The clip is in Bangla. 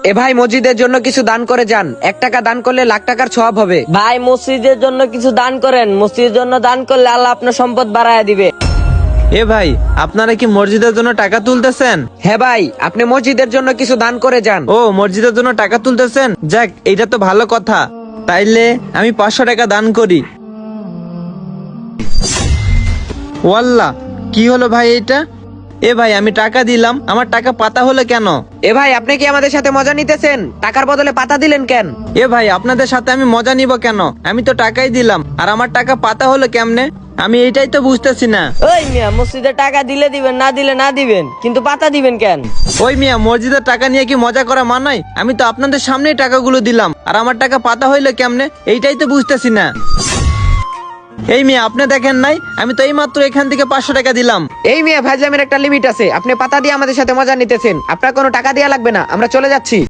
এ ভাই, মসজিদের জন্য কিছু দান করে যান। 1 টাকা দান করলে লাখ টাকার সওয়াব হবে। ভাই মসজিদের জন্য কিছু দান করেন, মসজিদের জন্য দান করলে আল্লাহ আপনার সম্পদ বাড়ায় দিবে। এ ভাই, আপনারা কি মসজিদের জন্য টাকা তুলতেছেন? হ্যাঁ ভাই, আপনি মসজিদের জন্য কিছু দান করে যান। ও, মসজিদের জন্য টাকা তুলতেছেন? যাক, এইটা তো ভালো কথা। তাইলে আমি 500 টাকা দান করি। ওয়াল্লাহ, কি হলো ভাই এটা? এ ভাই, আমি টাকা দিলাম, আমার টাকা পাতা হলো কেন? এ ভাই, আপনি কি আমাদের সাথে মজা নিতেছেন? টাকার বদলে পাতা দিলেন কেন? এ ভাই, আপনাদের সাথে আমি মজা নিব কেন? আমি তো টাকাই দিলাম, আর আমার টাকা পাতা হলো কেমনে? আমি এইটাই তো বুঝতেছি না। ওই মিয়া, মসজিদে টাকা দিলে দিবেন, না দিলে না দিবেন, কিন্তু পাতা দিবেন কেন? ওই মিয়া, মসজিদের টাকা নিয়ে কি মজা করা মানায়? আমি তো আপনাদের সামনেই টাকাগুলো দিলাম, আর আমার টাকা পাতা হইলো কেমনে? এইটাই তো বুঝতেছি না। এই মিয়া, আপনি দেখেন নাই? আমি তো এইমাত্র এখান থেকে 500 টাকা দিলাম। এই মিয়া, ফাজলামের একটা লিমিট আছে। আপনি পাতা দিয়ে আমাদের সাথে মজা নিতেছেন। আপনার কোনো টাকা দেওয়া লাগবে না, আমরা চলে যাচ্ছি।